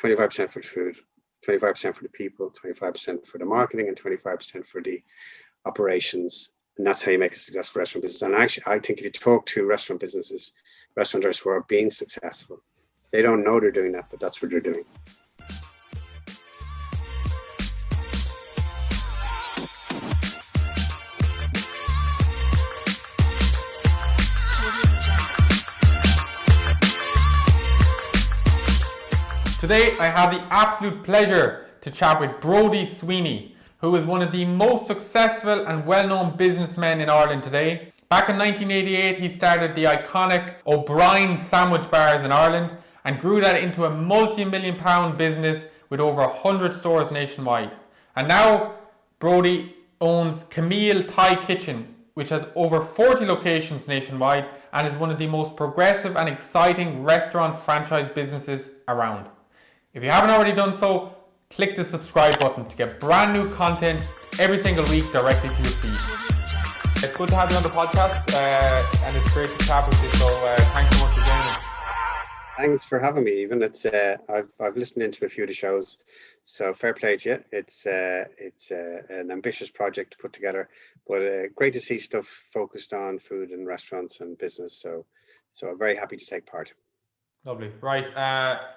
25% for the food, 25% for the people, 25% for the marketing, and 25% for the operations. And that's how you make a successful restaurant business. And actually, I think if you talk to restaurant businesses, restaurateurs who are being successful, they don't know they're doing that, but that's what they're doing. Today, I have the absolute pleasure to chat with Brody Sweeney, who is one of the most successful and well-known businessmen in Ireland today. Back in 1988, he started the iconic O'Brien's sandwich bars in Ireland and grew that into a multi-million pound business with over 100 stores nationwide. And now, Brody owns Camile Thai Kitchen, which has over 40 locations nationwide and is one of the most progressive and exciting restaurant franchise businesses around. If you haven't already done so, click the subscribe button to get brand new content every single week directly to your feed. It's good to have you on the podcast, and it's great to chat with you. So thanks so much for joining me. Thanks for having me. Even I've listened into a few of the shows, so fair play to you. It's an ambitious project to put together, but great to see stuff focused on food and restaurants and business. So I'm very happy to take part. Lovely. Right.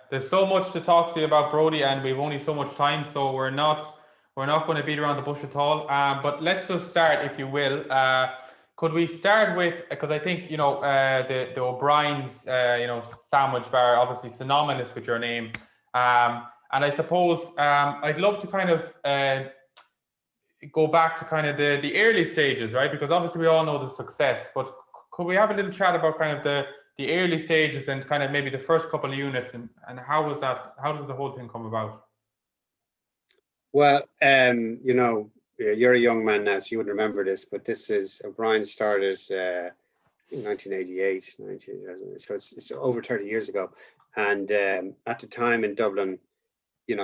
There's so much to talk to you about, Brody, and we've only so much time, so we're not going to beat around the bush at all. But let's just start, if you will. Could we start with, because I think the O'Brien's sandwich bar, obviously synonymous with your name, and I suppose I'd love to kind of go back to kind of the early stages, right? Because obviously we all know the success, but could we have a little chat about kind of the early stages and kind of maybe the first couple of units and how was that? How did the whole thing come about? Well, you're a young man now, so you wouldn't remember this, but this is O'Brien started in 1988, so it's over 30 years ago. And at the time in Dublin,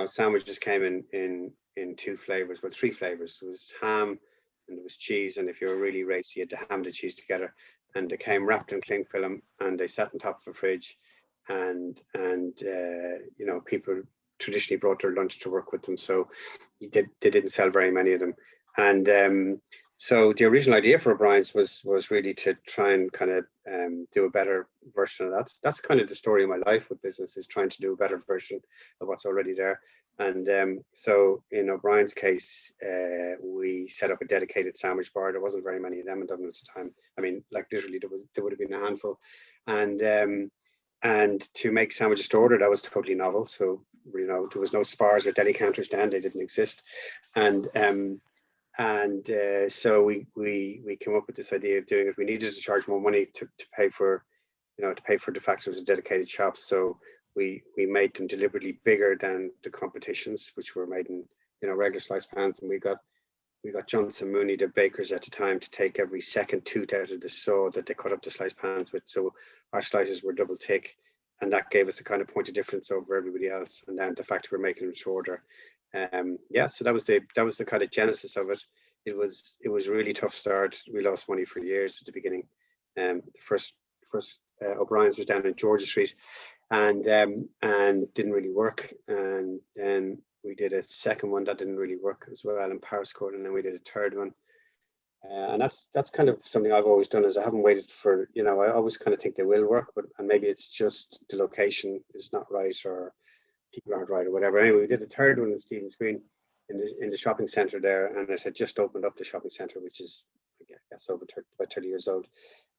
sandwiches came in two flavors, well, three flavors. There was ham and there was cheese, and if you were really racy, you had the ham and the cheese together. And they came wrapped in cling film, and they sat on top of a fridge, and people traditionally brought their lunch to work with them, so they didn't sell very many of them. And so the original idea for O'Brien's was really to try and kind of do a better version of that. That's kind of the story of my life with business, is trying to do a better version of what's already there. And so in O'Brien's case, we set up a dedicated sandwich bar. There wasn't very many of them in Dublin at the time. I mean, like literally there would have been a handful. And to make sandwiches to order, that was totally novel. So, there was no spars or deli counters then, they didn't exist. And so we came up with this idea of doing it. We needed to charge more money to pay for the fact it was a dedicated shop. So we made them deliberately bigger than the competitions, which were made in regular slice pans. And we got Johnson Mooney, the bakers at the time, to take every second tooth out of the saw that they cut up the slice pans with. So our slices were double thick, and that gave us a kind of point of difference over everybody else. And then the fact we're making them to order. So that was the kind of genesis of it. It was a really tough start. We lost money for years at the beginning. The first O'Brien's was down in Georgia Street, and didn't really work. And then we did a second one that didn't really work as well in Paris Court, and then we did a third one. And that's kind of something I've always done, is I haven't waited for, I always kind of think they will work, and maybe it's just the location is not right or people aren't right or whatever. Anyway, we did a third one in Stephen's Green in the shopping centre there, and it had just opened up, the shopping centre, which is, I guess, about 30 years old,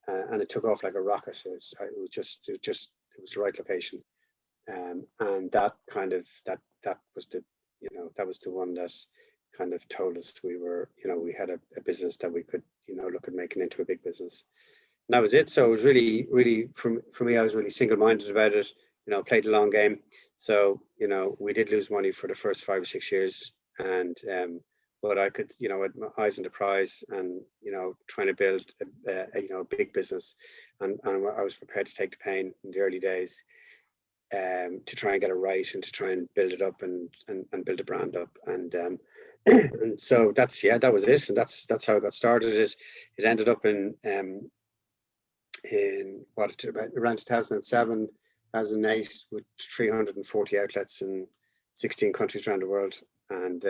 and it took off like a rocket. It was the right location, and that kind of that was the one that kind of told us we had a business that we could look at making into a big business. And that was it. So it was really for me, I was really single-minded about it, played the long game. So we did lose money for the first 5 or 6 years, and but I could, with my eyes on the prize, and trying to build a big business, and I was prepared to take the pain in the early days, to try and get it right, and to try and build it up and build a brand up. And so that was it, and that's how it got started. It ended up in around 2007. 2008 with 340 outlets in 16 countries around the world, and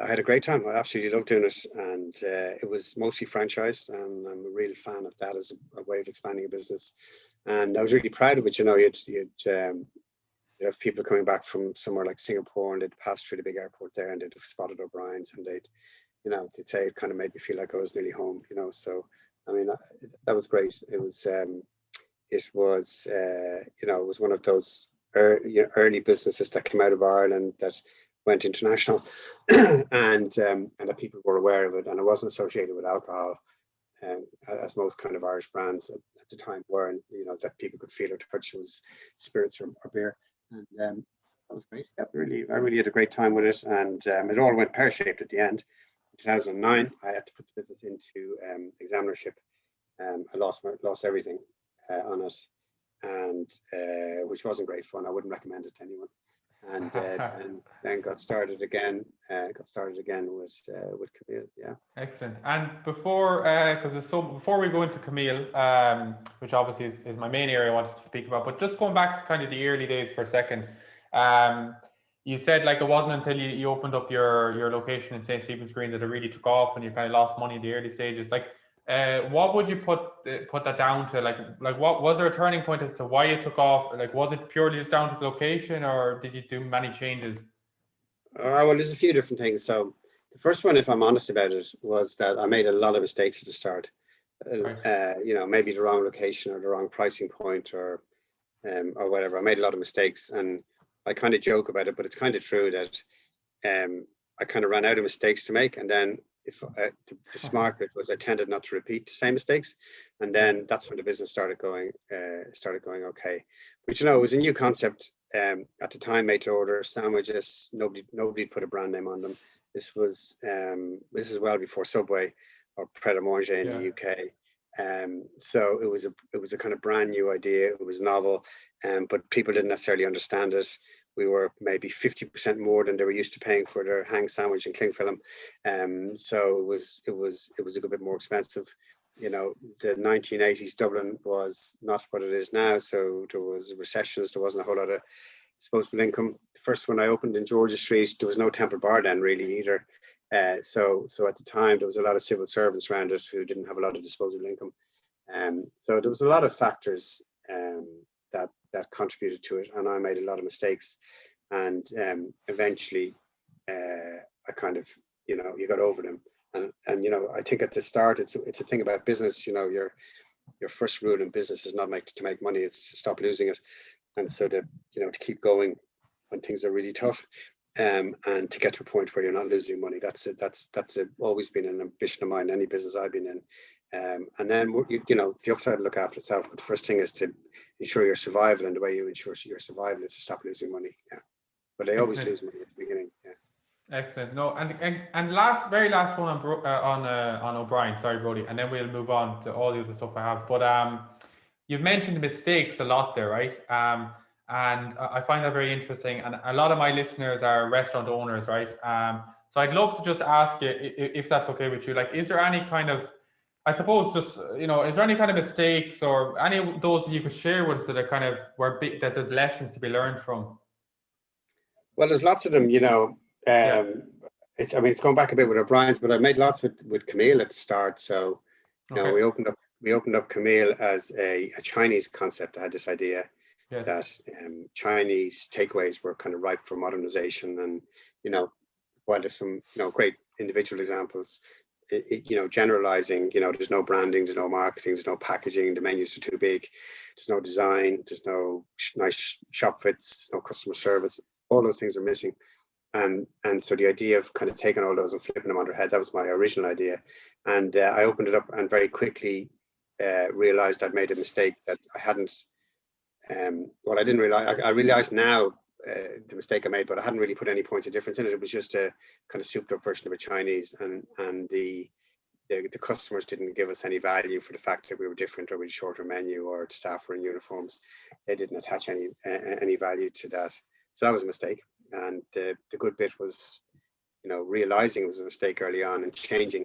I had a great time. I absolutely loved doing it, and it was mostly franchised, and I'm a real fan of that as a way of expanding a business. And I was really proud of it. You'd have people coming back from somewhere like Singapore, and they'd pass through the big airport there, and they'd have spotted O'Brien's, and they'd say it kind of made me feel like I was nearly home. So I mean, that was great. It was it was one of those early businesses that came out of Ireland that went international, and that people were aware of it, and it wasn't associated with alcohol, as most kind of Irish brands at the time were, and that people could feel or touch. It was spirits or beer, and that was great. Yeah, I really had a great time with it, and it all went pear-shaped at the end. In 2009, I had to put the business into examinership. I lost everything on it, and which wasn't great fun. I wouldn't recommend it to anyone. And then got started again. With Camille. Yeah. Excellent. And before we go into Camille, which obviously is my main area I wanted to speak about, but just going back to kind of the early days for a second, you said like it wasn't until you opened up your location in St. Stephen's Green that it really took off, and you kind of lost money in the early stages. Like, what would you put that down to? Like what was there a turning point as to why it took off? Like, was it purely just down to the location, or did you do many changes? Well, there's a few different things. So the first one, if I'm honest about it, was that I made a lot of mistakes at the start. Right. Maybe the wrong location or the wrong pricing point or whatever. I made a lot of mistakes, and I kind of joke about it, but it's kind of true that I kind of ran out of mistakes to make, and then the smart bit was I tended not to repeat the same mistakes, and then that's when the business started going okay. But it was a new concept at the time, made to order sandwiches. Nobody put a brand name on them. This is well before Subway or Pret a Manger in the UK. So it was a kind of brand new idea. It was novel, but people didn't necessarily understand it. We were maybe 50% more than they were used to paying for their hang sandwich and cling film. So it was a good bit more expensive. The 1980s Dublin was not what it is now. So there was recessions. There wasn't a whole lot of disposable income. The first one I opened in Georgia Street, there was no Temple Bar then really either. So at the time there was a lot of civil servants around it who didn't have a lot of disposable income. So there was a lot of factors that contributed to it, and I made a lot of mistakes, and eventually I kind of you got over them, and I think at the start it's a thing about business. Your first rule in business is not to make money, it's to stop losing it, and so to keep going when things are really tough, and to get to a point where you're not losing money. That's always been an ambition of mine, any business I've been in. And then the upside will look after itself, but the first thing is to ensure your survival, and the way you ensure your survival is to stop losing money. Yeah, but they always lose money at the beginning. Yeah. Excellent. No, and very last one on O'Brien. Sorry, Brodie, and then we'll move on to all the other stuff I have. But you've mentioned mistakes a lot there, right? And I find that very interesting. And a lot of my listeners are restaurant owners, right? So I'd love to just ask you, if that's okay with you, like, is there any kind of, I suppose, just is there any kind of mistakes or any of those that you could share with us that are kind of that there's lessons to be learned from? Well, there's lots of them. It's going back a bit with O'Brien's, but I made lots with Camille at the start. So we opened up Camille as a Chinese concept. I had this idea that Chinese takeaways were kind of ripe for modernization, and while there's some great individual examples, generalizing, there's no branding, there's no marketing, there's no packaging, the menus are too big, there's no design, there's no nice shop fits, no customer service, all those things are missing. And so the idea of kind of taking all those and flipping them on their head, that was my original idea. And I opened it up and very quickly realized I'd made a mistake that I hadn't, I didn't realize, I realized now the mistake I made, but I hadn't really put any points of difference in it. It was just a kind of souped up version of a Chinese, and the customers didn't give us any value for the fact that we were different, or we had a shorter menu, or the staff were in uniforms. They didn't attach any value to that. So that was a mistake. And the good bit was, realizing it was a mistake early on and changing.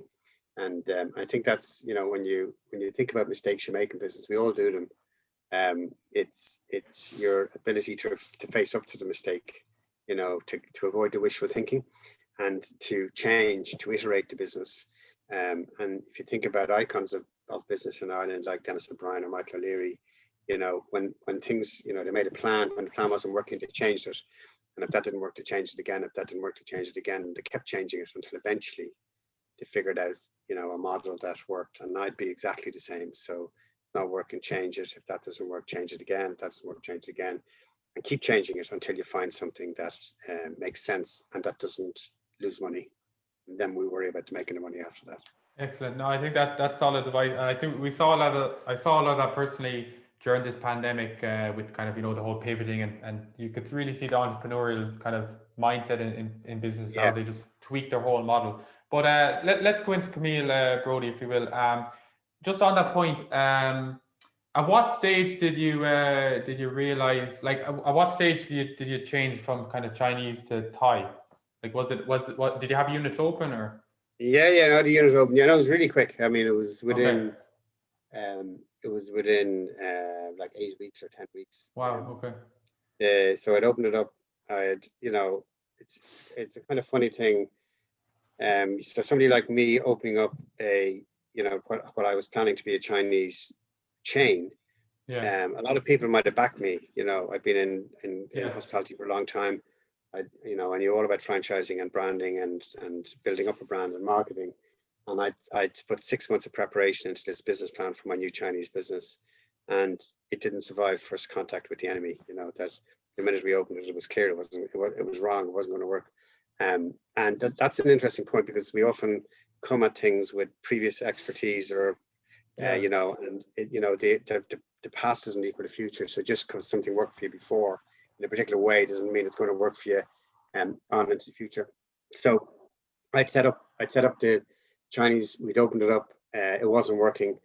And I think that's, when you think about mistakes you make in business, we all do them. It's your ability to face up to the mistake, to avoid the wishful thinking, and to change, to iterate the business. And if you think about icons of business in Ireland, like Dennis O'Brien or Michael O'Leary, when things, they made a plan, when the plan wasn't working, they changed it. And if that didn't work, they changed it again. If that didn't work, they changed it again. And they kept changing it until eventually they figured out, a model that worked. And I'd be exactly the same. So it's not working, change it. If that doesn't work, change it again. If that doesn't work, change it again. And keep changing it until you find something that makes sense and that doesn't lose money. And then we worry about making the money after that. Excellent. No, I think that's solid advice, and I think I saw a lot of that personally during this pandemic, with kind of the whole pivoting, and you could really see the entrepreneurial kind of mindset in business, how they just tweak their whole model. But let's go into Camille, Brodie, if you will. Just on that point, at what stage did you realize, like, at what stage did you change from kind of Chinese to Thai? Like, was it what did you have units open or? Yeah, no, the unit opened. Yeah, no, it was really quick. I mean, it was within, Okay. like 8 weeks or 10 weeks. Wow. Okay. So I'd opened it up. It's a kind of funny thing. So somebody like me opening up what I was planning to be a Chinese chain. Yeah. A lot of people might have backed me. I've been in Yes. hospitality for a long time. I knew all about franchising and branding and building up a brand and marketing. And I'd put 6 months of preparation into this business plan for my new Chinese business, and it didn't survive first contact with the enemy. That the minute we opened it, it was clear it was wrong. It wasn't going to work. And that's an interesting point, because we often come at things with previous expertise, or and the past doesn't equal the future. So just because something worked for you before in a particular way doesn't mean it's going to work for you on into the future. So I'd set up the Chinese. We'd opened it up. It wasn't working.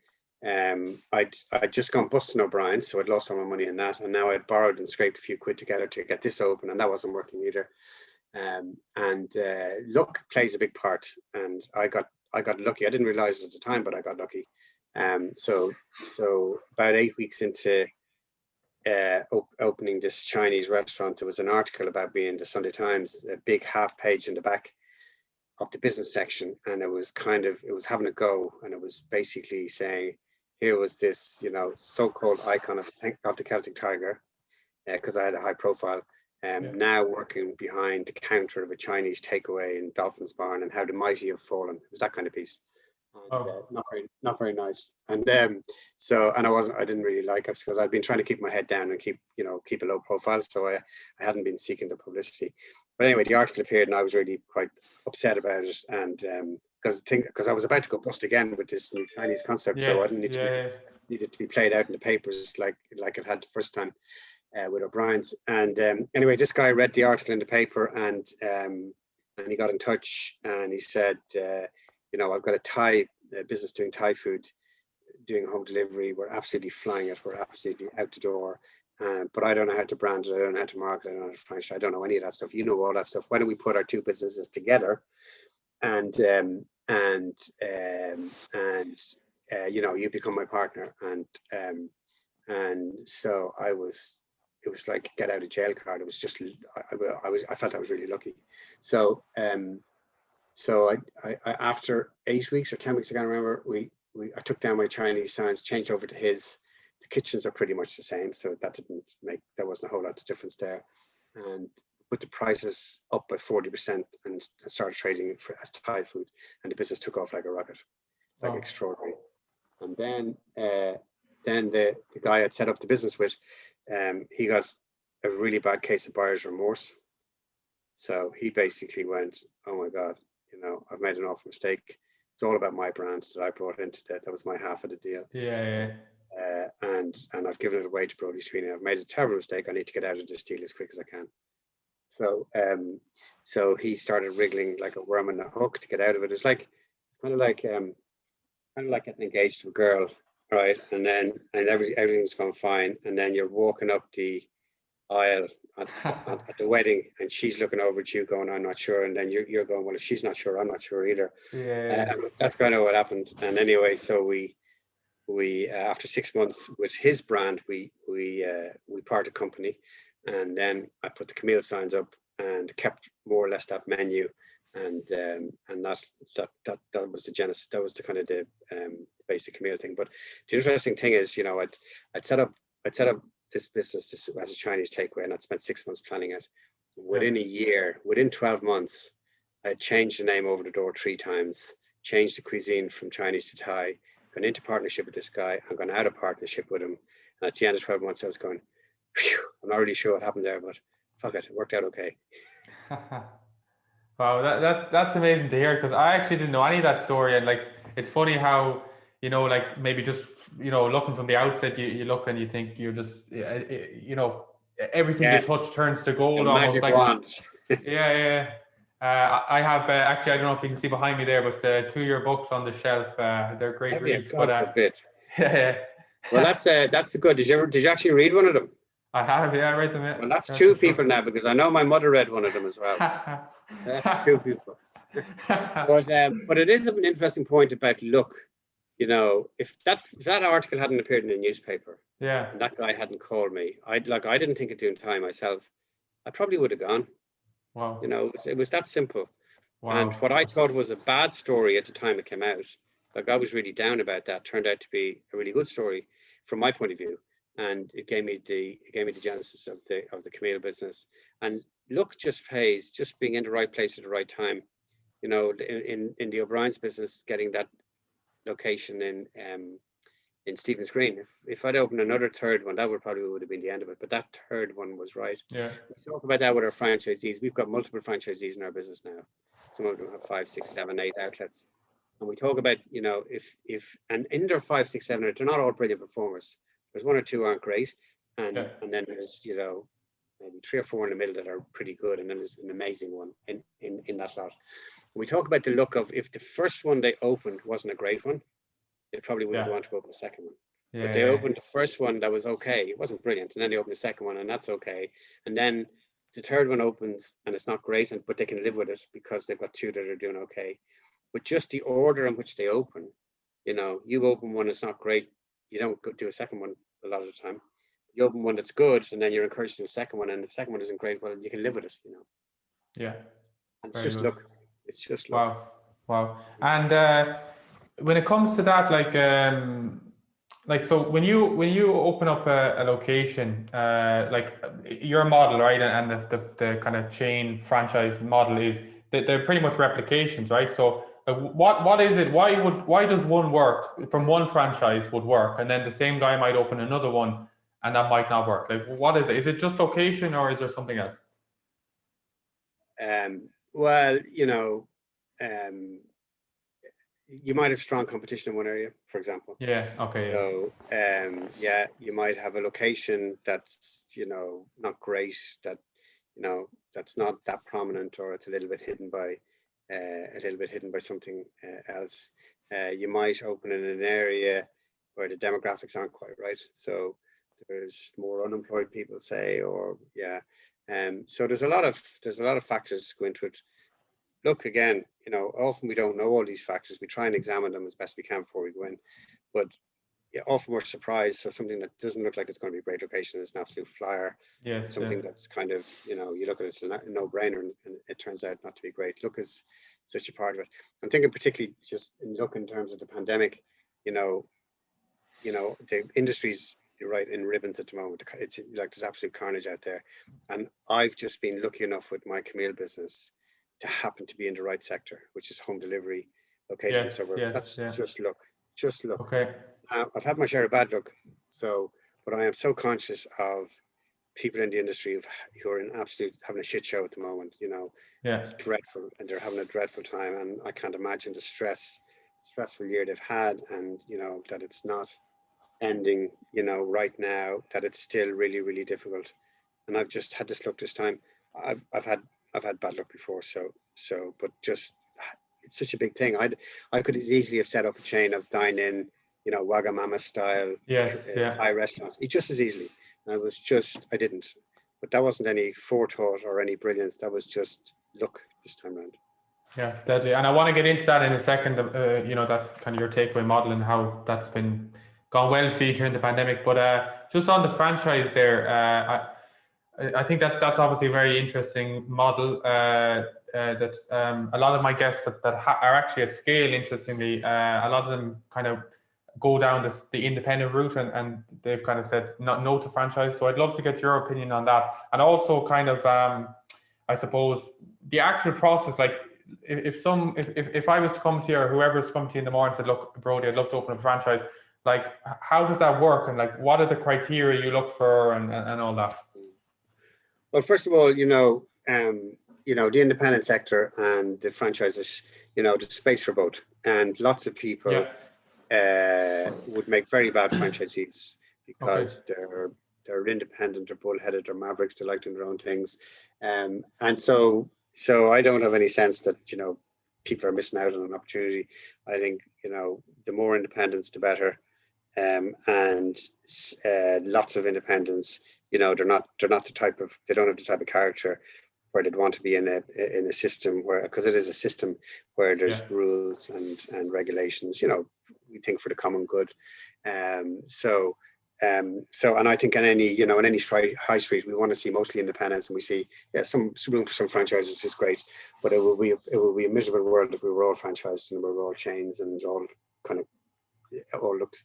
I'd just gone busting O'Brien, so I'd lost all my money in that, and now I'd borrowed and scraped a few quid together to get this open, and that wasn't working either. And luck plays a big part, and I got lucky. I didn't realize it at the time, but I got lucky. So about 8 weeks into opening this Chinese restaurant, there was an article about me in the Sunday Times, a big half page in the back of the business section, and it was having a go, and it was basically saying, here was this so-called icon of the Celtic Tiger, because I had a high profile, now working behind the counter of a Chinese takeaway in Dolphin's Barn, and how the mighty have fallen. It was that kind of piece. And, not very nice. And I didn't really like it, because I'd been trying to keep my head down and keep a low profile, so I hadn't been seeking the publicity. But anyway, the article appeared, and I was really quite upset about it, and because I was about to go bust again with this new Chinese concept, so I didn't needed to be played out in the papers like it had the first time with O'Brien's. And anyway, this guy read the article in the paper, and he got in touch, and he said, I've got a Thai business doing Thai food, doing home delivery. We're absolutely flying it. We're absolutely out the door. But I don't know how to brand it. I don't know how to market it. I don't know how to franchise. I don't know any of that stuff. You know all that stuff. Why don't we put our two businesses together? And you become my partner. And so it was like get out of jail card. It was just, I felt I was really lucky. So I after 8 weeks or 10 weeks, I can't remember, I took down my Chinese signs, changed over to his. The kitchens are pretty much the same, so there wasn't a whole lot of difference there. And put the prices up by 40% and started trading as Thai food, and the business took off like a rocket, extraordinary. And then the guy I'd set up the business with, he got a really bad case of buyer's remorse. So he basically went, oh my God, I've made an awful mistake. It's all about my brand that I brought into that. That was my half of the deal. Yeah. And I've given it away to Brody Sweeney. I've made a terrible mistake. I need to get out of this deal as quick as I can. So he started wriggling like a worm on a hook to get out of it. It's kind of like getting engaged to a girl, right? And everything's gone fine, and then you're walking up the aisle at the wedding, and she's looking over at you going, I'm not sure, and then you're going, well, if she's not sure, I'm not sure either. That's kind of what happened. And anyway, so we we after 6 months with his brand, we parted company, and then I put the Camille signs up and kept more or less that menu, and that was the genesis. That was the kind of the basic Camille thing. But the interesting thing is, you know, I'd set up this business as a Chinese takeaway, and I'd spent 6 months planning it. Within a year, within 12 months, I changed the name over the door 3 times, changed the cuisine from Chinese to Thai, gone into partnership with this guy, and gone out of partnership with him. And at the end of 12 months, I was going, phew, I'm not really sure what happened there, but fuck it worked out okay. Wow, that's amazing to hear, because I actually didn't know any of that story. And like, it's funny how, you know, like maybe just, you know, looking from the outset, you look and you think you're just, you know, everything you touch turns to gold, almost magic like wand. yeah. I have actually, I don't know if you can see behind me there, but 2 year books on the shelf. They're great reads. God forbid. Yeah. Well, that's good. Did you actually read one of them? I have, yeah, I read them. Well, that's 2 people now, because I know my mother read one of them as well. That's 2 people. But it is an interesting point about look. You know, if that article hadn't appeared in the newspaper, and that guy hadn't called me, I didn't think of doing Thai myself, I probably would have gone. Wow. You know, it was that simple. Wow. And what I thought was a bad story at the time it came out, like I was really down about that, turned out to be a really good story from my point of view. And it gave me the genesis of the Camille business. And luck just pays, just being in the right place at the right time. You know, in the O'Brien's business, getting that location in Stephen's Green. If I'd opened another third one, that would have been the end of it. But that third one was right. Yeah. Let's talk about that with our franchisees. We've got multiple franchisees in our business now. Some of them have 5, 6, 7, 8 outlets. And we talk about, you know, if and in their 5, 6, 7, 8, they're not all brilliant performers. There's 1 or 2 aren't great, and then there's, you know, maybe 3 or 4 in the middle that are pretty good, and then there's an amazing one in that lot. We talk about the look of, if the first one they opened wasn't a great one, they probably wouldn't want to open the second one. But they opened the first one that was okay. It wasn't brilliant, and then they opened the second one, and that's okay. And then the third one opens, and it's not great, but they can live with it because they've got 2 that are doing okay. But just the order in which they open, you know, you open one that's not great, you don't do a second one a lot of the time. You open one that's good, and then you're encouraged to do a second one, and if the second one isn't great, well, you can live with it, you know. Yeah. And it's just luck. It's just luck. Wow. And when it comes to that, like so when you open up a location, like your model, right, and the kind of chain franchise model is that they're pretty much replications, right? So what is it? Why does one work from one franchise would work, and then the same guy might open another one and that might not work? Like, what is it? Is it just location, or is there something else? Well, you know, you might have strong competition in one area, for example. Yeah. Okay. So, you might have a location that's, you know, not great, that, you know, that's not that prominent, or it's a little bit hidden by something else. You might open in an area where the demographics aren't quite right, so there's more unemployed people, say, or so there's a lot of factors go into it. Look, again, you know, often we don't know all these factors. We try and examine them as best we can before we go in, but often we're surprised. So something that doesn't look like it's going to be a great location is an absolute flyer. Yes. Something that's kind of, you know, you look at it, it's a no-brainer, and it turns out not to be great. Look is such a part of it. I'm thinking particularly just in terms of the pandemic. You know, the industry's, you're right, in ribbons at the moment. It's like there's absolute carnage out there, and I've just been lucky enough with my Camille business to happen to be in the right sector, which is home delivery, located in the suburbs. That's just luck. Just luck. Okay. I've had my share of bad luck, but I am so conscious of people in the industry who are having a shit show at the moment. You know, it's dreadful, and they're having a dreadful time, and I can't imagine the stressful year they've had, and, you know, that it's not ending, you know, right now, that it's still really, really difficult. And I've just had this luck this time. I've had bad luck before, but just, it's such a big thing. I could as easily have set up a chain of dine-in, you know, Wagamama style Thai restaurants. Just as easily. And I didn't. But that wasn't any forethought or any brilliance. That was just luck this time around. Yeah, deadly. And I want to get into that in a second. You know, that kind of your takeaway model and how that's been gone well for you during the pandemic. But just on the franchise there, I think that's obviously a very interesting model. That a lot of my guests that are actually at scale, interestingly, a lot of them kind of go down the independent route, and they've kind of said no to franchise. So I'd love to get your opinion on that, and also kind of I suppose the actual process. Like if I was to come to you, or whoever's come to you in the morning and said, look, Brodie, I'd love to open a franchise. Like, how does that work, and like what are the criteria you look for, and all that? Well, first of all, the independent sector and the franchises, there's space for both, and lots of people would make very bad franchisees because they're independent, they're bullheaded, they're mavericks, they like doing their own things, and so I don't have any sense that people are missing out on an opportunity. I think the more independence, the better, and lots of independents. They're not the type of, they don't have the type of character where they'd want to be in a system where, because it is a system where there's rules and regulations. We think for the common good. So and I think in any high street, we want to see mostly independence, and we see some room for some franchises is great, but it will be a miserable world if we were all franchised and we were all chains and all kind of all looked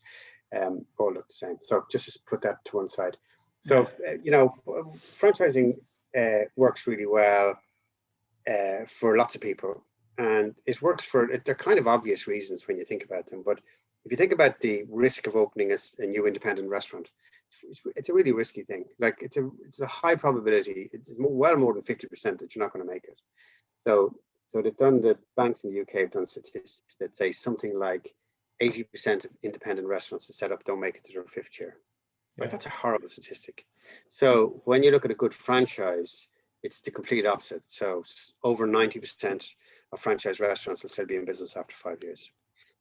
the same. So just put that to one side. So franchising works really well for lots of people, and it works they're kind of obvious reasons when you think about them. But if you think about the risk of opening a new independent restaurant, it's a really risky thing. Like it's a high probability. It's well more than 50% that you're not going to make it. So the banks in the UK have done statistics that say something like 80% of independent restaurants that set up don't make it to their 5th year. Right? That's a horrible statistic. So when you look at a good franchise, it's the complete opposite. So over 90% of franchise restaurants will still be in business after 5 years.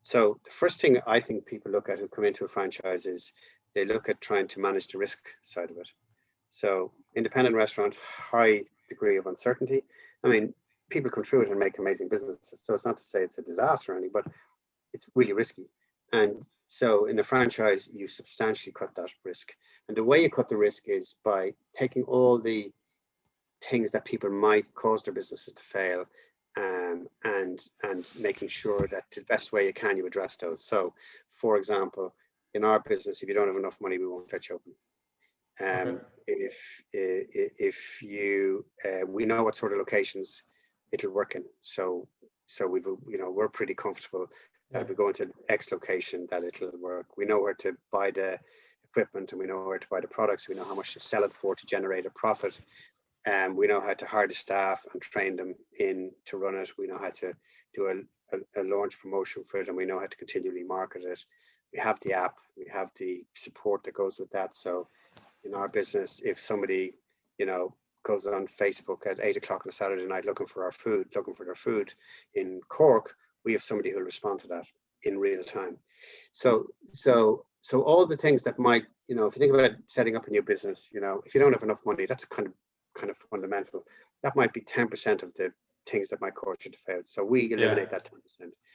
So the first thing I think people look at who come into a franchise is they look at trying to manage the risk side of it. So independent restaurant, high degree of uncertainty. I mean, people come through it and make amazing businesses. So it's not to say it's a disaster or anything, but it's really risky. And so in a franchise, you substantially cut that risk. And the way you cut the risk is by taking all the things that people might cause their businesses to fail, and making sure that the best way you can, you address those. So, for example, in our business, if you don't have enough money, we won't let you open. If you, we know what sort of locations it'll work in. So we're pretty comfortable that if we go into X location, that it'll work. We know where to buy the equipment, and we know where to buy the products. We know how much to sell it for to generate a profit. We know how to hire the staff and train them in to run it. We know how to do a launch promotion for it, and we know how to continually market it. We have the app, we have the support that goes with that. So in our business, if somebody, goes on Facebook at 8 o'clock on a Saturday night looking for their food in Cork, we have somebody who will respond to that in real time. So all the things that might, if you think about setting up a new business, if you don't have enough money, that's kind of fundamental. That might be 10% of the things that might cause you to fail. So we eliminate that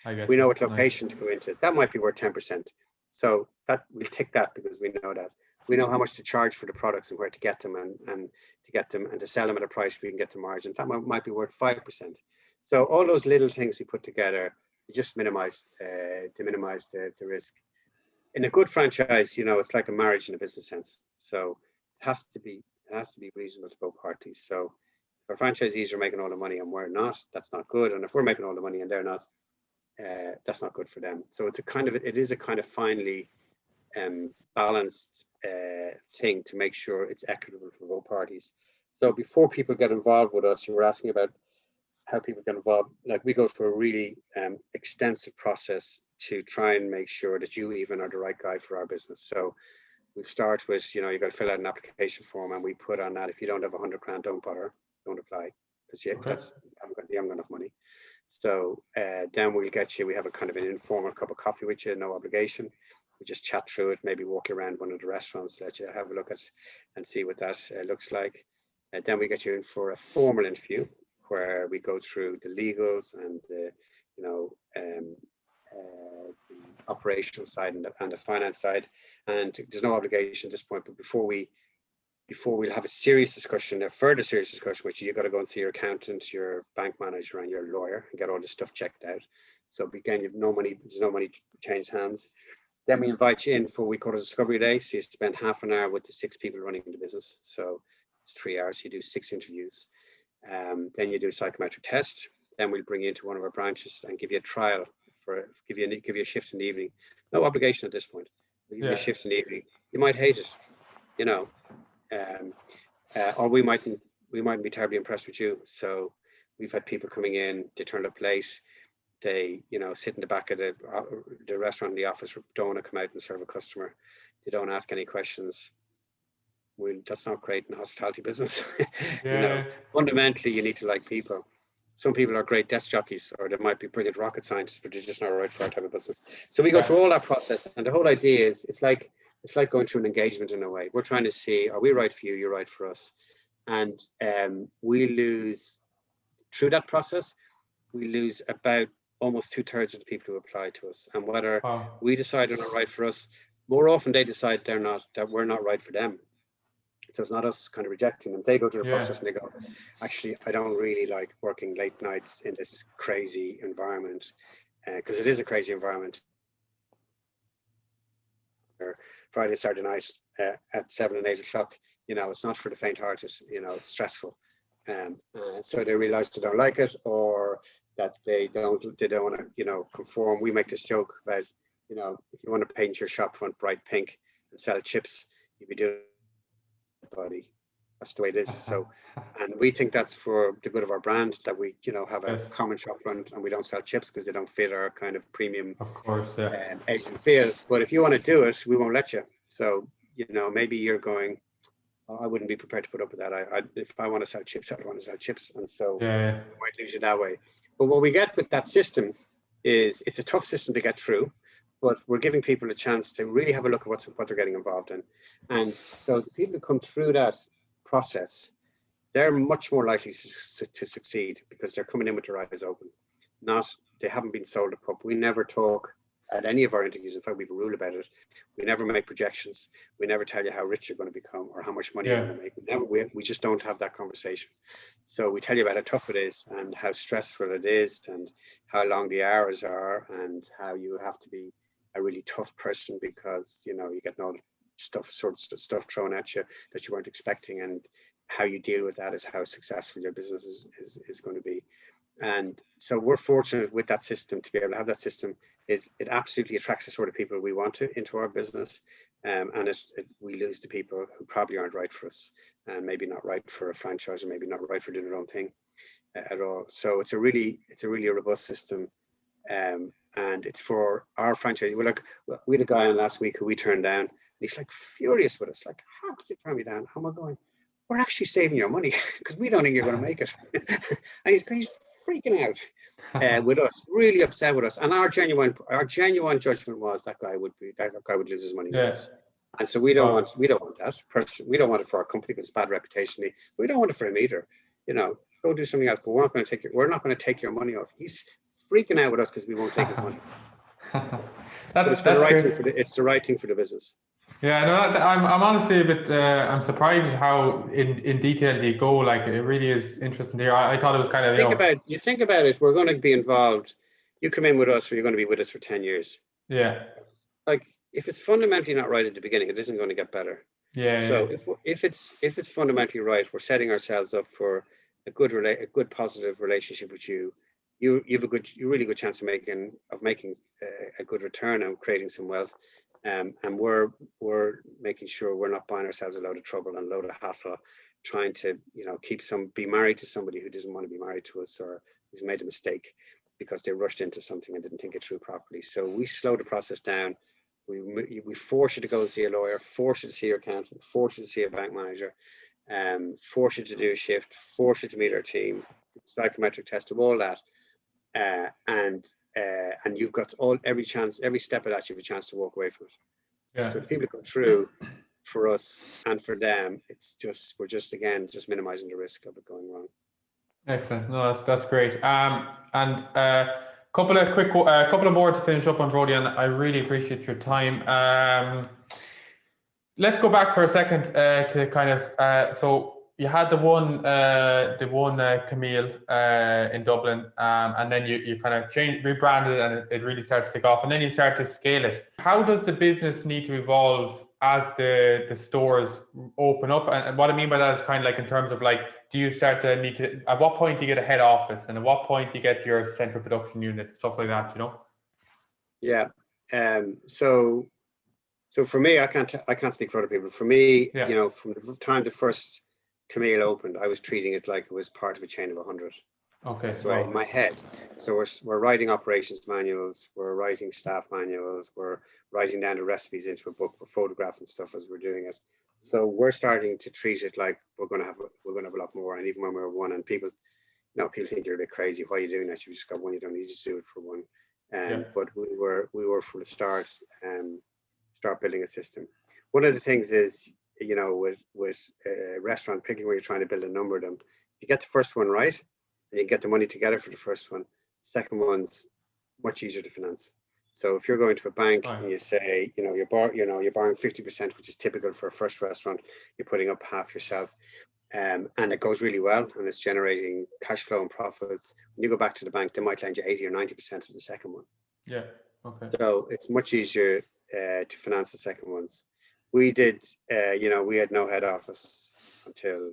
10%. We know what location to go into. That might be worth 10%. So that we'll take that because we know that. We know how much to charge for the products and where to get them, and to get them and to sell them at a price we can get the margin. That might be worth 5%. So all those little things we put together, we just minimize the risk. In a good franchise, it's like a marriage in a business sense. So it has to be reasonable to both parties. So if our franchisees are making all the money and we're not, that's not good. And if we're making all the money and they're not, that's not good for them. So it is a kind of finely balanced thing to make sure it's equitable for both parties. So before people get involved with us, you were asking about how people get involved. Like, we go through a really extensive process to try and make sure that you even are the right guy for our business. So we start with, you've got to fill out an application form, and we put on that, if you don't have 100 grand, don't apply, because you haven't got enough money. So then we'll get you, we have a kind of an informal cup of coffee with you, no obligation. We just chat through it, maybe walk around one of the restaurants, let you have a look at and see what that looks like. And then we get you in for a formal interview where we go through the legals and the operational side and the finance side. And there's no obligation at this point, but before we'll have a serious discussion, a further serious discussion, which you've got to go and see your accountant, your bank manager, and your lawyer and get all this stuff checked out. So again, you've no money, there's no money to change hands. Then we invite you in for what we call a discovery day. So you spend half an hour with the 6 people running the business. So it's 3 hours. You do 6 interviews. Then you do a psychometric test. Then we'll bring you into one of our branches and give you a trial give you a shift in the evening. No obligation at this point. We'll give you a shift in the evening. You might hate it, you know, or we mightn't be terribly impressed with you. So we've had people coming in, they turned up late. They, you know, sit in the back of the restaurant in the office, don't want to come out and serve a customer. They don't ask any questions. That's not great in the hospitality business. You know, fundamentally, you need to like people. Some people are great desk jockeys, or they might be brilliant rocket scientists, but they're just not right for our type of business. So we go through all that process, and the whole idea is it's like going through an engagement in a way. We're trying to see, are we right for you? You're right for us. And we lose through that process. We lose about almost 2/3 of the people who apply to us, and whether we decide they're not right for us, more often they decide that we're not right for them. So it's not us kind of rejecting them. They go through the process and they go, actually, I don't really like working late nights in this crazy environment, because it is a crazy environment. Or Friday, Saturday night at 7 and 8 o'clock, you know, it's not for the faint-hearted. You know, it's stressful. So they realize they don't like it, or that they don't want to, you know, conform. We make this joke about, you know, if you want to paint your shop front bright pink and sell chips, you'd be doing it, buddy. That's the way it is. So, and we think that's for the good of our brand, that we, you know, have a common shop front and we don't sell chips because they don't fit our kind of premium, of course, Asian feel. But if you want to do it, we won't let you. So, you know, maybe you're going, oh, I wouldn't be prepared to put up with that. If I want to sell chips, I want to sell chips. And so we might lose you that way. But what we get with that system is, it's a tough system to get through, but we're giving people a chance to really have a look at what they're getting involved in. And so the people who come through that process, they're much more likely to succeed because they're coming in with their eyes open. They haven't been sold a pup. We never talk at any of our interviews. In fact, we have a rule about it. We never make projections. We never tell you how rich you're going to become or how much money you're going to make. We just don't have that conversation. So we tell you about how tough it is and how stressful it is and how long the hours are and how you have to be a really tough person because, you know, you get all sorts of stuff thrown at you that you weren't expecting, and how you deal with that is how successful your business is going to be. And so we're fortunate with that system to be able to have that system. It absolutely attracts the sort of people we want into our business, and we lose the people who probably aren't right for us, and maybe not right for a franchise, or maybe not right for doing their own thing at all. So it's a really robust system, and it's for our franchise. We had a guy on last week who we turned down, and he's like furious with us, like, how could you turn me down? How am I going? We're actually saving your money because we don't think you're going to make it. And he's freaking out with us, really upset with us. And our genuine judgment was that guy would lose his money with us. And so we don't want that person. We don't want it for our company because it's bad reputation. We don't want it for him either. You know, go do something else. But we're not going to take your money off. He's freaking out with us because we won't take his money. It's the right thing for the business. Yeah, no, I'm honestly a bit. I'm surprised at how in detail they go. Like, it really is interesting here. I thought it was kind of. You think about it. We're going to be involved. You come in with us, or you're going to be with us for 10 years. Yeah. Like, if it's fundamentally not right at the beginning, it isn't going to get better. Yeah. So if it's fundamentally right, we're setting ourselves up for a good positive relationship with you. You have a really good chance of making a good return and creating some wealth. And we're making sure we're not buying ourselves a load of trouble and a load of hassle, trying to, you know, be married to somebody who doesn't want to be married to us, or who's made a mistake because they rushed into something and didn't think it through properly. So we slow the process down. We force you to go and see a lawyer, force you to see your accountant, force you to see a bank manager, force you to do a shift, force you to meet our team, psychometric test of all that, and you've got every step of that, you have a chance to walk away from it. Yeah. So the people come through, for us and for them, we're just minimizing the risk of it going wrong. Excellent. No, that's great. And Couple of more to finish up on, Brodie, and I really appreciate your time. Let's go back for a second to kind of so you had the one Camille in Dublin, and then you kind of rebranded it, and it really started to take off, and then you start to scale it. How does the business need to evolve as the stores open up? And what I mean by that is kind of like in terms of like, do you start to need to, at what point do you get a head office, and at what point do you get your central production unit, stuff like that, you know? Yeah. So for me, I can't speak for other people. For me, Yeah. you know, from the time the first Camille opened, I was treating it like it was part of a chain of 100. Okay. That's the way in my head. So we're writing operations manuals, we're writing staff manuals, we're writing down the recipes into a book, we're photographing stuff as we're doing it. So we're starting to treat it like we're going to have a lot more. And even when we were one, and people think you're a bit crazy. Why are you doing that? You just got one. You don't need to do it for one. But we were from the start. Start building a system. One of the things is, you know, with a restaurant, particularly when you're trying to build a number of them, if you get the first one right and you get the money together for the first one, the second one's much easier to finance. So if you're going to a bank and you say, you know, you're borrowing 50%, which is typical for a first restaurant, you're putting up half yourself, and it goes really well and it's generating cash flow and profits. When you go back to the bank, they might lend you 80 or 90% of the second one. Yeah. Okay. So it's much easier to finance the second ones. We did, you know, we had no head office until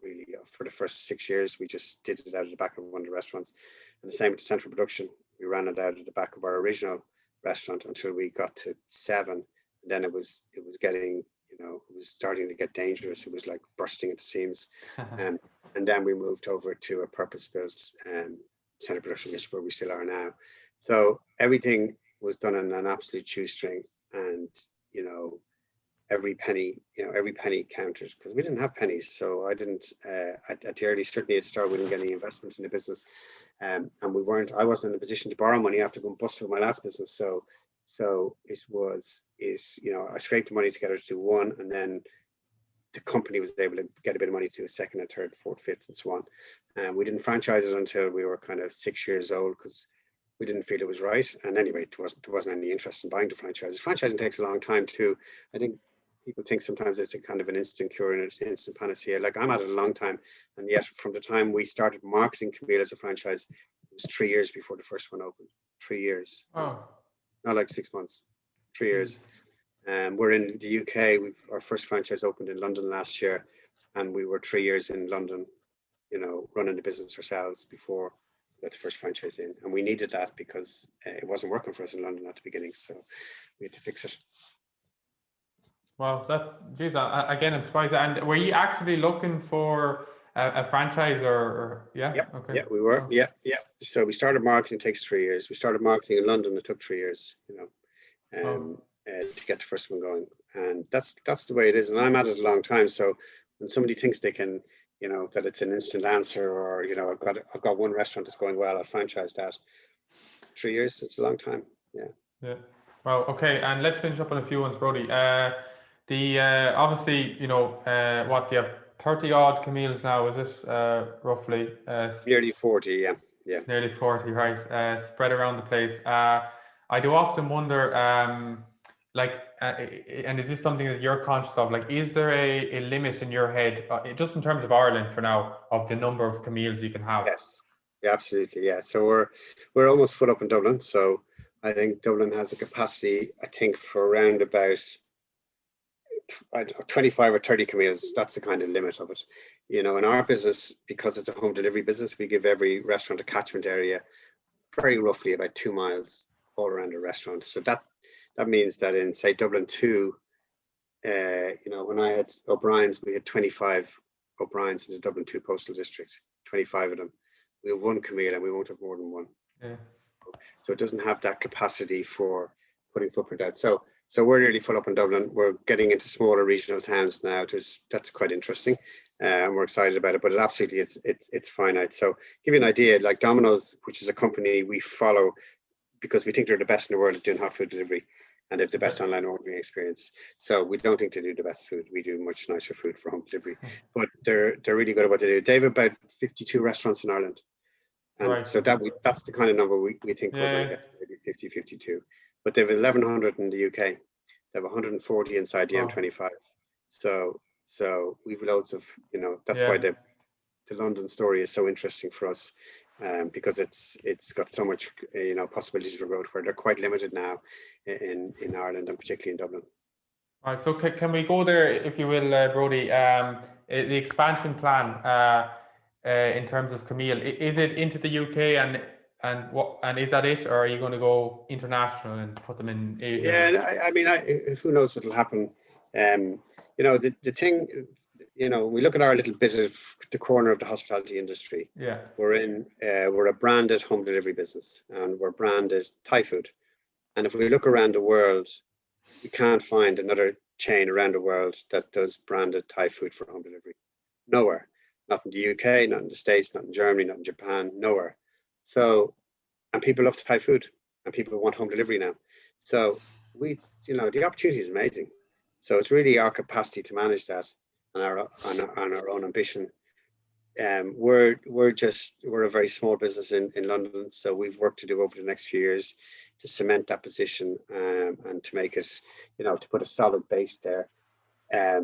really for the first 6 years. We just did it out of the back of one of the restaurants. And the same with the central production. We ran it out of the back of our original restaurant until we got to 7. And then it was getting, you know, it was starting to get dangerous. It was like bursting at the seams. And then we moved over to a purpose-built central production, which is where we still are now. So everything was done on an absolute shoestring, and you know, every penny counted, because we didn't have pennies. So I didn't at the early, certainly at the start, we didn't get any investment in the business, and I wasn't in a position to borrow money after going bust with my last business. So you know, I scraped the money together to do one, and then the company was able to get a bit of money to a second and third, fourth, fifth, and so on. And we didn't franchise it until we were kind of 6 years old, because we didn't feel it was right. And anyway, there wasn't any interest in buying the franchises. Franchising takes a long time too. I think people think sometimes it's a kind of an instant cure and an instant panacea. Like, I'm at it a long time. And yet from the time we started marketing Camille as a franchise, it was 3 years before the first one opened. 3 years. Oh. Not like 6 months. 3 years. We're in the UK. Our first franchise opened in London last year. And we were 3 years in London, you know, running the business ourselves before the first franchise in, and we needed that because it wasn't working for us in London at the beginning, so we had to fix it. Well, again, I'm surprised. And were you actually looking for a franchise or yeah? Yeah, okay. Yeah, we were. Yeah. So we started marketing. It takes 3 years. We started marketing in London. It took 3 years, you know, to get the first one going, and that's the way it is. And I'm at it a long time. So when somebody thinks they can, you know, that it's an instant answer, or, you know, I've got one restaurant that's going well, I'll franchise that. 3 years, it's a long time. Yeah. Well, okay, and let's finish up on a few ones, Brodie. Obviously, you know, what do you have, 30 odd Camille's now, is it roughly? Nearly 40, yeah. Nearly 40, right? Spread around the place. I do often wonder, and is this something that you're conscious of? Like, is there a limit in your head, just in terms of Ireland for now, of the number of Camille's you can have? Yes, yeah, absolutely, yeah. So we're almost full up in Dublin. So I think Dublin has a capacity, I think, for around about 25 or 30 Camille's. That's the kind of limit of it. You know, in our business, because it's a home delivery business, we give every restaurant a catchment area, very roughly about 2 miles all around a restaurant. So that means that in, say, Dublin 2, you know, when I had O'Brien's, we had 25 O'Brien's in the Dublin 2 postal district, 25 of them. We have one Camille and we won't have more than one. Yeah. So it doesn't have that capacity for putting footprint out. So we're nearly full up in Dublin. We're getting into smaller regional towns now. That's quite interesting. And we're excited about it, but it absolutely it's finite. So give you an idea, like Domino's, which is a company we follow because we think they're the best in the world at doing hot food delivery, and they have the best online ordering experience. So we don't think they do the best food. We do much nicer food for home delivery, but they're really good at what they do. They have about 52 restaurants in Ireland, And so that's the kind of number we think we're going to get to, maybe 50, 52. But they have 1,100 in the UK. They have 140 inside the M25. So we've loads of, that's why the London story is so interesting for us, because it's got so much, possibilities for growth where they're quite limited now in Ireland, and particularly in Dublin. All right, so can we go there, if you will, Brodie? The expansion plan in terms of Camille, is it into the UK and is that it, or are you going to go international and put them in Asia? Yeah, I mean, who knows what will happen? The thing, we look at our little bit of the corner of the hospitality industry. Yeah, we're a branded home delivery business, and we're branded Thai food. And if we look around the world, we can't find another chain around the world that does branded Thai food for home delivery. Nowhere. Not in the UK, not in the States, not in Germany, not in Japan, nowhere. So, and people love Thai food, and people want home delivery now. So the opportunity is amazing. So it's really our capacity to manage that, and our own ambition. We're a very small business in London, so we've work to do over the next few years to cement that position, and to make us, to put a solid base there.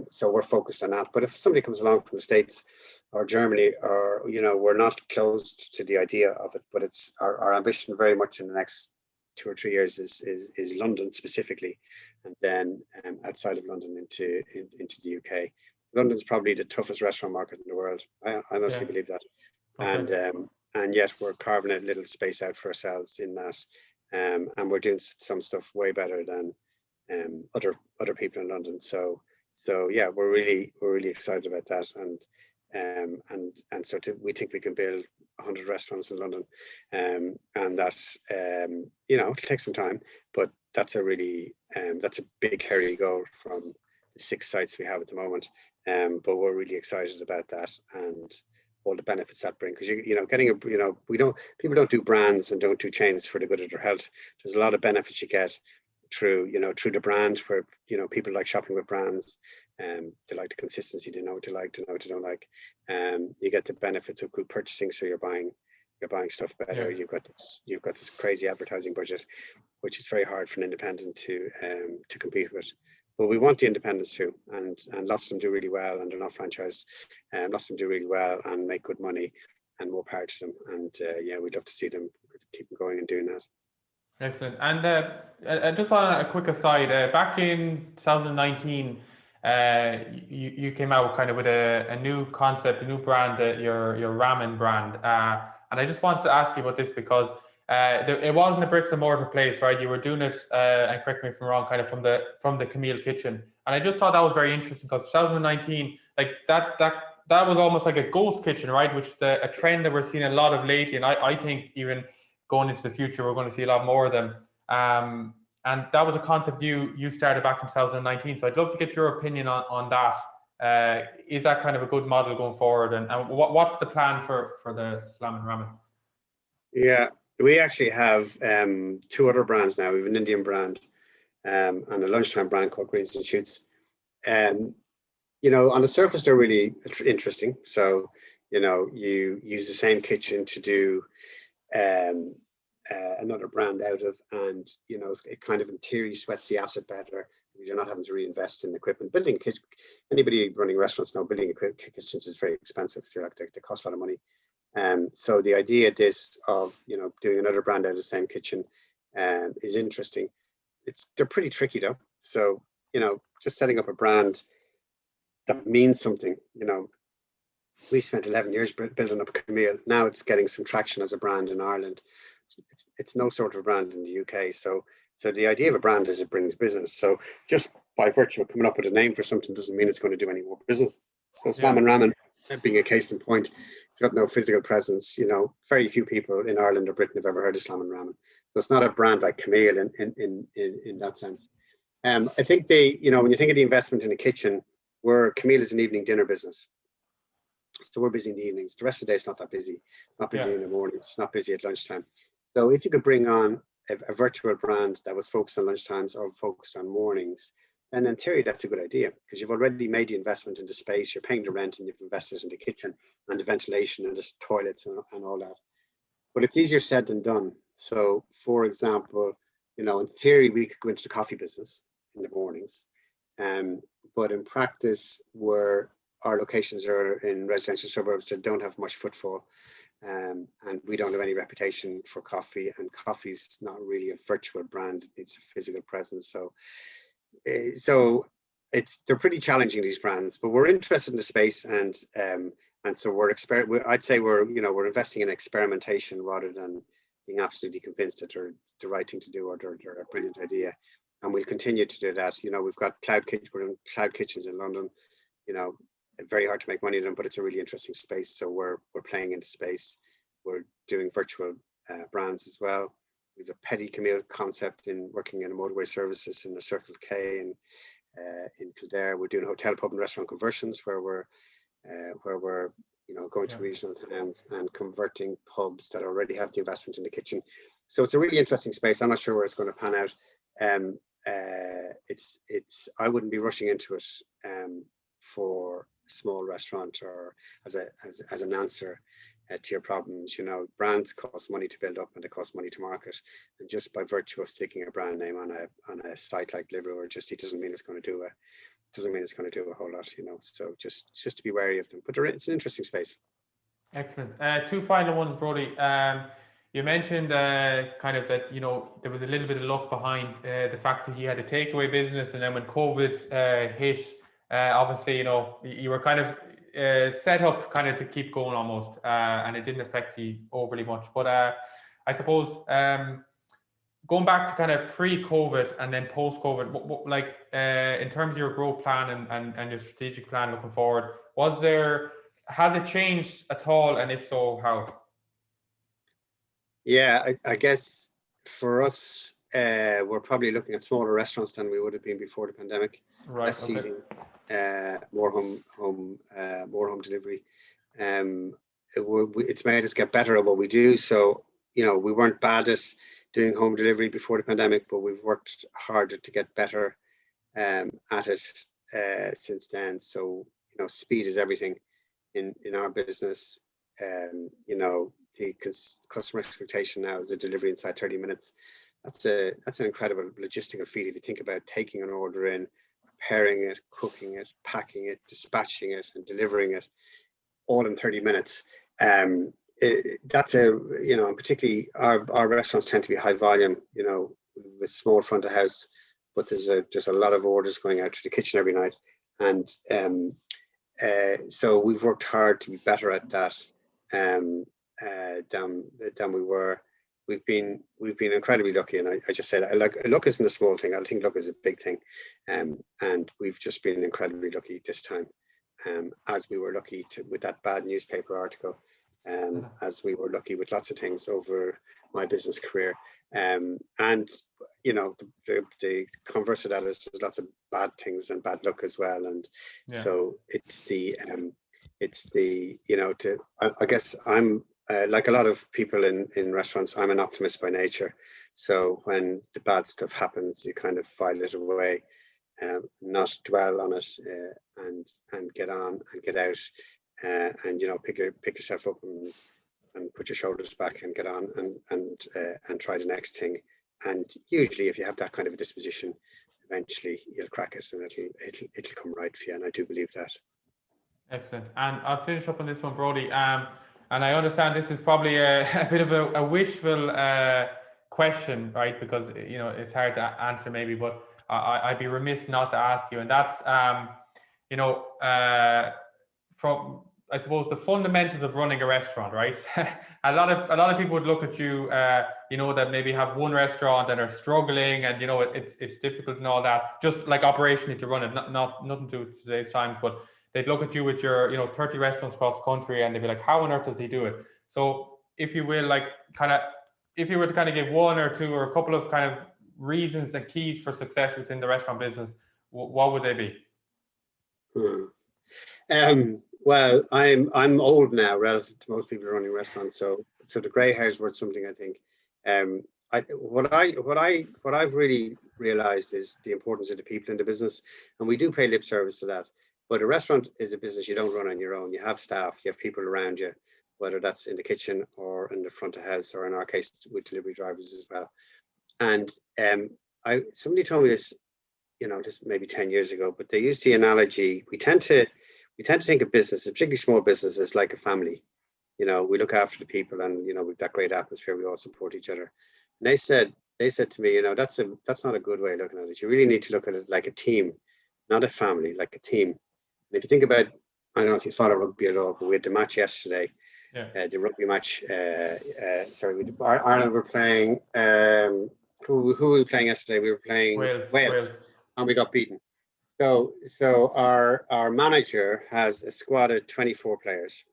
So we're focused on that. But if somebody comes along from the States or Germany, or we're not closed to the idea of it, but it's our ambition very much in the next 2 or 3 years is London specifically, and then outside of London into the UK. London's probably the toughest restaurant market in the world. I honestly believe that. Okay. And yet we're carving a little space out for ourselves in that, and we're doing some stuff way better than other people in London. So yeah, we're really excited about that, and so we think we can build 100 restaurants in London, and that's it'll take some time, but that's a big hairy goal from the 6 sites we have at the moment. But we're really excited about that and all the benefits that bring, because people don't do brands and don't do chains for the good of their health. There's a lot of benefits you get through the brand, where people like shopping with brands, and they like the consistency, they know what they like, they know what they don't like. You get the benefits of group purchasing, so you're buying stuff better. You've got this crazy advertising budget, which is very hard for an independent to compete with. But we want the independents too, and lots of them do really well, and they're not franchised, and lots of them do really well and make good money, and more power to them. And we'd love to see them keep going and doing that. Excellent. And just on a quick aside, back in 2019, you came out kind of with a new concept, a new brand, your ramen brand. And I just wanted to ask you about this, because it wasn't a bricks and mortar place, right? You were doing it, and correct me if I'm wrong, kind of from the Camile Kitchen. And I just thought that was very interesting, because 2019, like that was almost like a ghost kitchen, right? Which is a trend that we're seeing a lot of lately. And I think even going into the future, we're going to see a lot more of them. And that was a concept you started back in 2019. So I'd love to get your opinion on that. Is that kind of a good model going forward? And what's the plan for the Slam and Ramen? Yeah, we actually have 2 other brands now. We have an Indian brand and a lunchtime brand called Greens and Shoots. On the surface, they're really interesting. So, you use the same kitchen to do another brand out of, and it kind of in theory sweats the asset better, because you're not having to reinvest in equipment. Building a kitchen, anybody running restaurants know, building kitchens is very expensive. They cost a lot of money. So the idea of doing another brand out of the same kitchen is interesting. They're pretty tricky though. So just setting up a brand that means something. We spent 11 years building up Camille. Now it's getting some traction as a brand in Ireland. It's no sort of brand in the UK. So the idea of a brand is it brings business. So just by virtue of coming up with a name for something doesn't mean it's going to do any more business. So Slam and Ramen being a case in point, it's got no physical presence. Very few people in Ireland or Britain have ever heard of Slam and Ramen. So it's not a brand like Camille in that sense. I think when you think of the investment in a kitchen, where Camille is an evening dinner business. So we're busy in the evenings. The rest of the day it's not that busy. It's not busy in the morning. It's not busy at lunchtime. So if you could bring on a virtual brand that was focused on lunchtimes or focused on mornings, then in theory that's a good idea, because you've already made the investment into space, you're paying the rent, and you've invested in the kitchen and the ventilation and the toilets and all that. but it's easier said than done. So, for example, in theory, we could go into the coffee business in the mornings, but in practice, where our locations are in residential suburbs that don't have much footfall, and we don't have any reputation for coffee, and coffee's not really a virtual brand; it needs a physical presence. So they're pretty challenging, these brands, but we're interested in the space, and so I'd say we're investing in experimentation rather than being absolutely convinced that they're the right thing to do or they're a brilliant idea, and we'll continue to do that. We've got we're in cloud kitchens in London. Very hard to make money in them, but it's a really interesting space. So we're playing into space. We're doing virtual brands as well. We have a Petty Camille concept in working in motorway services in the Circle K and in Kildare. We're doing hotel, pub, and restaurant conversions where we're going to regional towns and converting pubs that already have the investment in the kitchen. So it's a really interesting space. I'm not sure where it's going to pan out. I wouldn't be rushing into it for a small restaurant or as an answer to your problems. Brands cost money to build up and they cost money to market, and just by virtue of sticking a brand name on a site like Deliveroo or Just Eat doesn't mean it's going to do a whole lot. So just to be wary of them. But it's an interesting space. Excellent. Two final ones, Brodie. You mentioned kind of that there was a little bit of luck behind the fact that you had a takeaway business, and then when COVID hit, obviously you were kind of set up kind of to keep going almost, and it didn't affect you overly much. But I suppose going back to kind of pre-COVID and then post-COVID, what in terms of your growth plan and your strategic plan looking forward, has it changed at all, and if so, how? Yeah, I guess for us, we're probably looking at smaller restaurants than we would have been before the pandemic. Right. Less seating, more home delivery. It's made us get better at what we do. So we weren't bad at doing home delivery before the pandemic, but we've worked harder to get better at it since then. So speed is everything in our business. The customer expectation now is a delivery inside 30 minutes. That's an incredible logistical feat if you think about taking an order in, preparing it, cooking it, packing it, dispatching it, and delivering it all in 30 minutes. That's particularly our restaurants tend to be high volume, with small front of house, but there's a lot of orders going out to the kitchen every night, and so we've worked hard to be better at that than we were. We've been incredibly lucky, and I just said luck isn't a small thing. I think luck is a big thing, and we've just been incredibly lucky this time, as we were lucky with that bad newspaper article, as we were lucky with lots of things over my business career, and the converse of that is there's lots of bad things and bad luck as well, and so I guess I'm like a lot of people in restaurants, I'm an optimist by nature. So when the bad stuff happens, you kind of file it away, not dwell on it, and get on and get out, and pick yourself up and put your shoulders back and get on and try the next thing. And usually, if you have that kind of a disposition, eventually you'll crack it and it'll come right for you. And I do believe that. Excellent. And I'll finish up on this one, Brodie. And I understand this is probably a bit of a wishful question, right? Because it's hard to answer maybe, but I'd be remiss not to ask you. And that's from, I suppose, the fundamentals of running a restaurant, right? a lot of people would look at you, that maybe have one restaurant and are struggling, and it's difficult and all that. Just like operationally to run it, nothing to today's times, but they'd look at you with your 30 restaurants across the country, and they'd be like, how on earth does he do it? So if you will, if you were to kind of give one or two or a couple of kind of reasons and keys for success within the restaurant business, what would they be? Well, I'm old now relative to most people running restaurants, so the grey hairs were something I think. What I've really realized is the importance of the people in the business, and we do pay lip service to that. But a restaurant is a business you don't run on your own. You have staff, you have people around you, whether that's in the kitchen or in the front of house, or in our case with delivery drivers as well. And somebody told me this, just maybe 10 years ago, but they used the analogy, we tend to think of businesses, particularly small businesses, like a family. We look after the people, and we've that great atmosphere, we all support each other. And they said to me, that's not a good way of looking at it. You really need to look at it like a team, not a family, like a team. And if you think about, I don't know if you follow rugby at all, but we had the match yesterday. Yeah. The rugby match. Ireland were playing. Who were we playing yesterday? We were playing Wales. And we got beaten. So our manager has a squad of 24 players,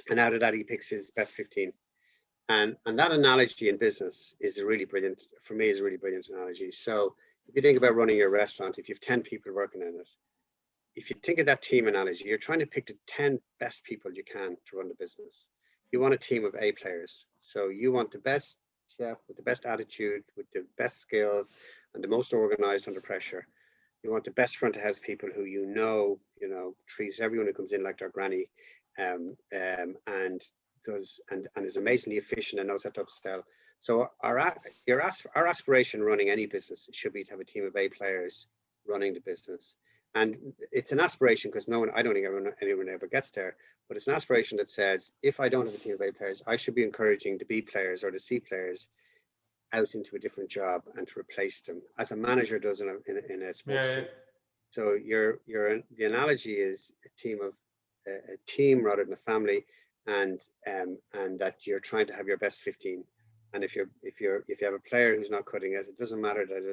and out of that he picks his best 15. And that analogy in business is a really brilliant analogy. So if you think about running your restaurant, if you have 10 people working in it, if you think of that team analogy, you're trying to pick the 10 best people you can to run the business. You want a team of A players. So you want the best chef with the best attitude, with the best skills, and the most organized under pressure. You want the best front of house people who treats everyone who comes in like their granny, and is amazingly efficient and knows how to upsell. So our aspiration running any business should be to have a team of A players running the business. And it's an aspiration because I don't think anyone ever gets there, but it's an aspiration that says, if I don't have a team of A players, I should be encouraging the B players or the C players out into a different job and to replace them, as a manager does in a sports team. So the analogy is a team rather than a family, and that you're trying to have your best 15. And if you have a player who's not cutting it doesn't matter that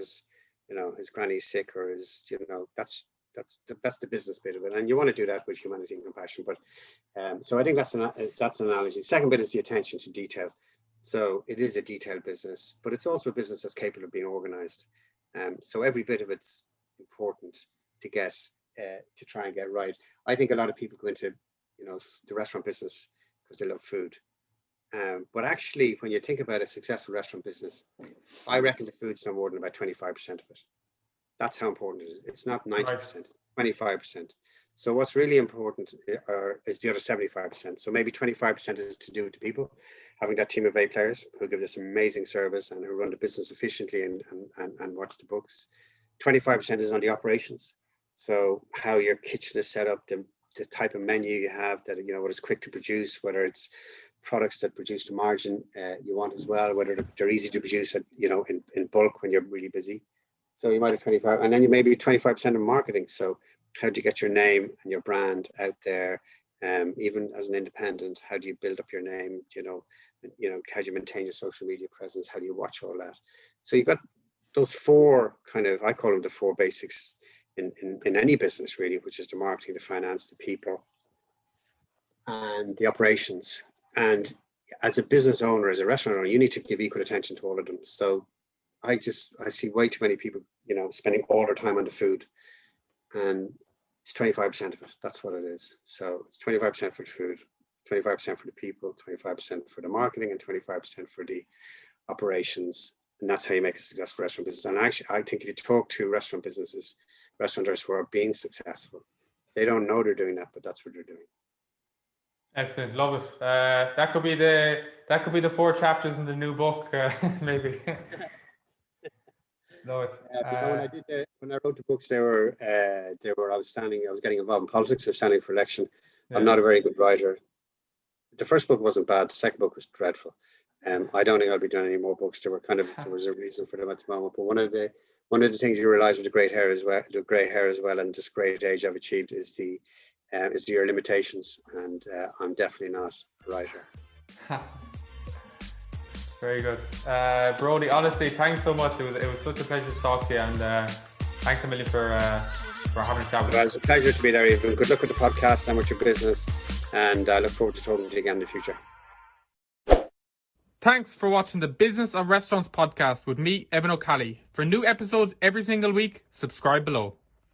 his granny's sick, or that's the business bit of it, and you want to do that with humanity and compassion. But so I think that's an analogy. Second bit is the attention to detail. So it is a detailed business, but it's also a business that's capable of being organized. So every bit of it's important to try and get right. I think a lot of people go into the restaurant business because they love food. But actually, when you think about a successful restaurant business, I reckon the food's no more than about 25% of it. That's how important it is. It's not 90%, it's 25%. So what's really important is the other 75%. So maybe 25% is to do with the people, having that team of A players who give this amazing service and who run the business efficiently and watch the books. 25% is on the operations. So how your kitchen is set up, the type of menu you have, that what is quick to produce, whether it's products that produce the margin you want as well, whether they're easy to produce in bulk when you're really busy. So you might have 25, and then you maybe 25% of marketing. So how do you get your name and your brand out there? Even as an independent, how do you build up your name? How do you maintain your social media presence? How do you watch all that? So you've got those four I call them the four basics in any business really, which is the marketing, the finance, the people, and the operations. And as a business owner, as a restaurant owner, you need to give equal attention to all of them. So I see way too many people, spending all their time on the food, and it's 25% of it. That's what it is. So it's 25% for the food, 25% for the people, 25% for the marketing, and 25% for the operations. And that's how you make a successful restaurant business. And actually, I think if you talk to restaurateurs who are being successful, they don't know they're doing that, but that's what they're doing. Excellent, love it. That could be the 4 chapters in the new book, maybe. Love it. When I wrote the books, I was getting involved in politics. I was standing for election. Yeah. I'm not a very good writer. The first book wasn't bad. The second book was dreadful. I don't think I'll be doing any more books. There was a reason for them at the moment. But one of the things you realize with the grey hair as well, and this great age I've achieved is your limitations. And I'm definitely not a writer. Very good. Brodie, honestly, thanks so much. It was such a pleasure to talk to you, and thanks a million for having a chat with us. Well, it's a pleasure to be there, Evan. Good luck with the podcast and with your business, and I look forward to talking to you again in the future. Thanks for watching the Business of Restaurants podcast with me, Evan O'Callaghan. For new episodes every single week, subscribe below.